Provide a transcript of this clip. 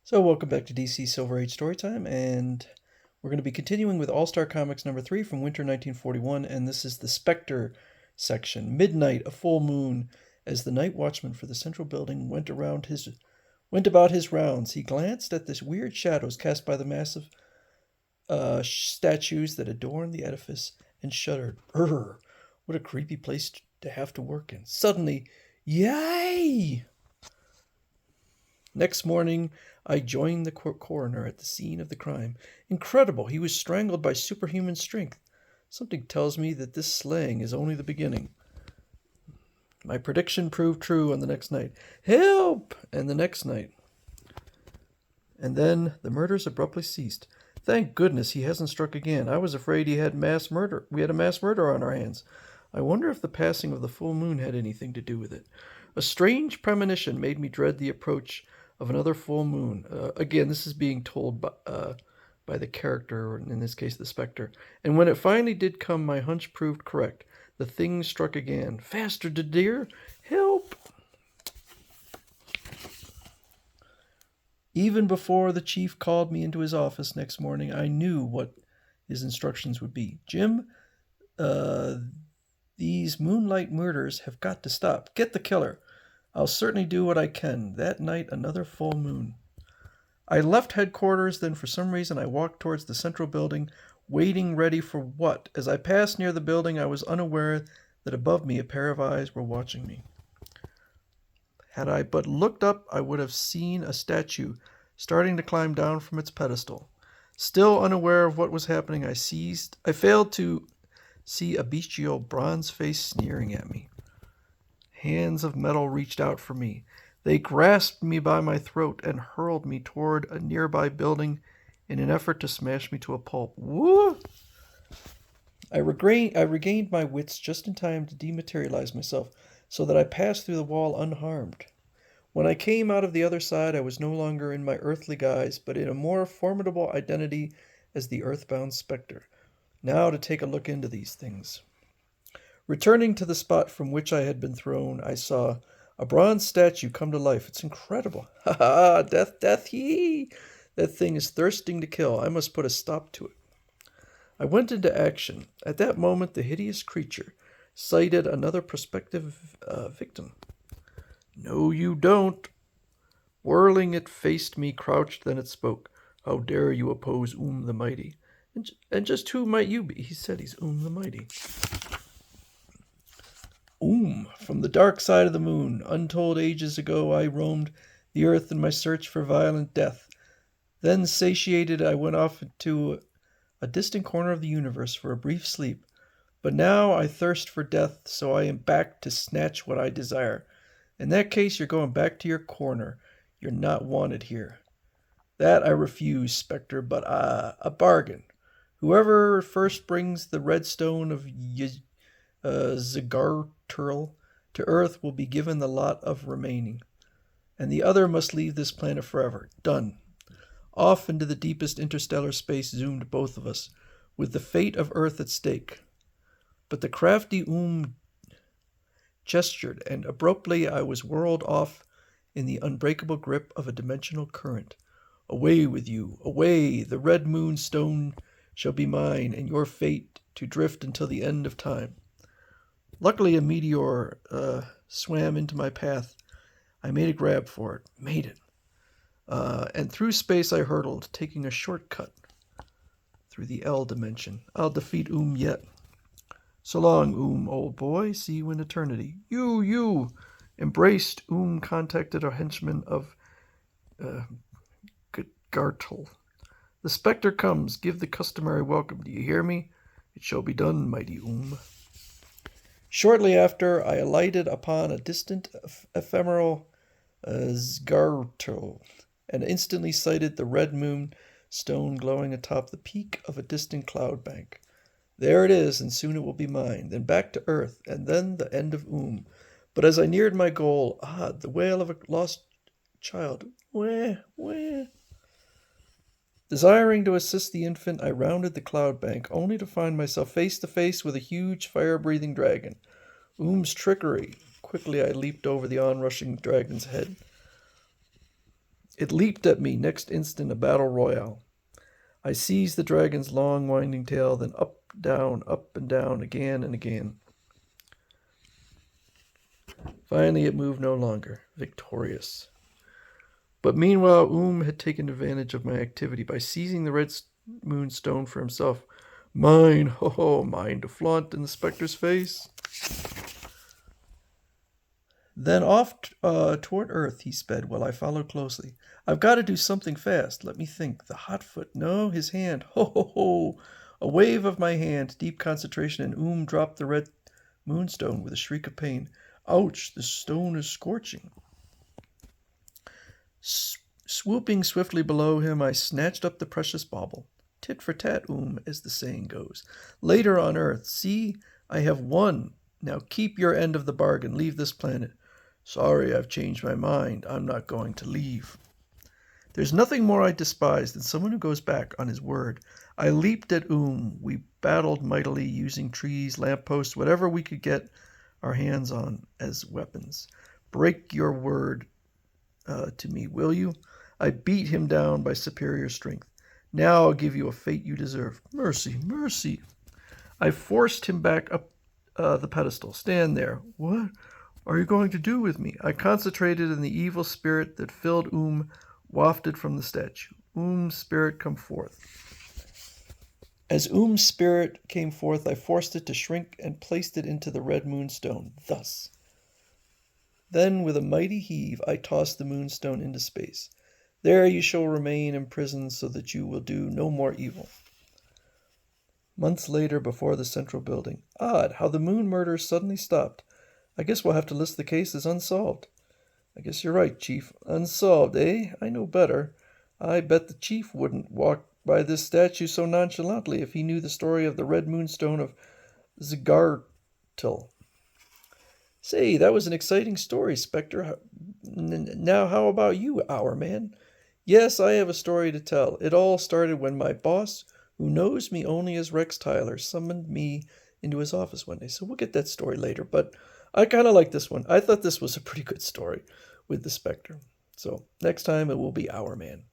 So, welcome back to DC Silver Age Storytime, and we're going to be continuing with All Star Comics number 3 from winter 1941, and this is the Spectre section. Midnight, a full moon. As the night watchman for the central building went about his rounds, he glanced at the weird shadows cast by the massive statues that adorned the edifice and shuddered. Brr! What a creepy place to have to work in. Suddenly, yay! Next morning, I joined the coroner at the scene of the crime. Incredible! He was strangled by superhuman strength. Something tells me that this slaying is only the beginning. My prediction proved true on the next night. Help! And the next night. And then the murders abruptly ceased. Thank goodness he hasn't struck again. I was afraid we had a mass murder on our hands. I wonder if the passing of the full moon had anything to do with it. A strange premonition made me dread the approach of another full moon. Again, this is being told by the character, or in this case, the Spectre. And when it finally did come, my hunch proved correct. The thing struck again. Faster, dear! Help! Even before the chief called me into his office next morning, I knew what his instructions would be. Jim, these moonlight murders have got to stop. Get the killer. I'll certainly do what I can. That night, another full moon. I left headquarters, then for some reason I walked towards the central building, waiting ready for what? As I passed near the building, I was unaware that above me a pair of eyes were watching me. Had I but looked up, I would have seen a statue starting to climb down from its pedestal. Still unaware of what was happening, I failed to see a bestial bronze face sneering at me. Hands of metal reached out for me. They grasped me by my throat and hurled me toward a nearby building in an effort to smash me to a pulp. Woo! I regained my wits just in time to dematerialize myself so that I passed through the wall unharmed. When I came out of the other side, I was no longer in my earthly guise, but in a more formidable identity as the earthbound Spectre. Now to take a look into these things. Returning to the spot from which I had been thrown, I saw a bronze statue come to life. It's incredible. Ha ha! Death, death, hee! That thing is thirsting to kill. I must put a stop to it. I went into action. At that moment, the hideous creature sighted another prospective victim. No, you don't. Whirling, it faced me, crouched, then it spoke. How dare you oppose the Mighty? And just who might you be? He said he's the Mighty. From the dark side of the moon, untold ages ago, I roamed the earth in my search for violent death. Then, satiated, I went off to a distant corner of the universe for a brief sleep. But now I thirst for death, so I am back to snatch what I desire. In that case, you're going back to your corner. You're not wanted here. That I refuse, Spectre, but a bargain. Whoever first brings the red stone of Zigarturl to Earth will be given the lot of remaining, and the other must leave this planet forever. Done. Off into the deepest interstellar space zoomed both of us, with the fate of Earth at stake. But the crafty gestured, and abruptly I was whirled off in the unbreakable grip of a dimensional current. Away with you, away! The red moon stone shall be mine, and your fate to drift until the end of time. Luckily, a meteor swam into my path. I made a grab for it. Made it. And through space I hurtled, taking a shortcut through the L dimension. I'll defeat yet. So long, old boy. See you in eternity. You! Embraced, contacted a henchman of Gartle. The Spectre comes. Give the customary welcome. Do you hear me? It shall be done, mighty Shortly after, I alighted upon a distant, ephemeral Zgartel, and instantly sighted the red moon stone glowing atop the peak of a distant cloud bank. There it is, and soon it will be mine. Then back to Earth, and then the end of But as I neared my goal, the wail of a lost child. Wah, wah. Desiring to assist the infant, I rounded the cloud bank, only to find myself face to face with a huge fire-breathing dragon. Trickery. Quickly I leaped over the onrushing dragon's head. It leaped at me, next instant a battle royale. I seized the dragon's long winding tail, then up and down, again and again. Finally it moved no longer, victorious. But meanwhile had taken advantage of my activity by seizing the red moonstone for himself. Mine, ho ho, mine to flaunt in the Spectre's face. Then off toward Earth he sped, while I followed closely. I've got to do something fast. Let me think. The hot foot. No, his hand. Ho ho ho! A wave of my hand, deep concentration, and dropped the red moonstone with a shriek of pain. Ouch! The stone is scorching. Swooping swiftly below him, I snatched up the precious bauble. Tit for tat, as the saying goes. Later on Earth. See, I have won. Now keep your end of the bargain. Leave this planet. Sorry, I've changed my mind. I'm not going to leave. There's nothing more I despise than someone who goes back on his word. I leaped at We battled mightily, using trees, lampposts, whatever we could get our hands on as weapons. Break your word to me, will you? I beat him down by superior strength. Now I'll give you a fate you deserve. Mercy, mercy. I forced him back up the pedestal. Stand there. What are you going to do with me? I concentrated in the evil spirit that filled wafted from the statue. Spirit, come forth. As spirit came forth, I forced it to shrink and placed it into the red moonstone. Thus. Then, with a mighty heave, I tossed the moonstone into space. There you shall remain imprisoned so that you will do no more evil. Months later, before the central building. Odd how the moon murder suddenly stopped. I guess we'll have to list the case as unsolved. I guess you're right, Chief. Unsolved, eh? I know better. I bet the Chief wouldn't walk by this statue so nonchalantly if he knew the story of the red moonstone of Zigartil. Say, that was an exciting story, Spectre. Now how about you, our man? Yes, I have a story to tell. It all started when my boss, who knows me only as Rex Tyler, summoned me into his office one day. So we'll get that story later, but I kind of like this one. I thought this was a pretty good story with the Spectre. So next time it will be Our Man.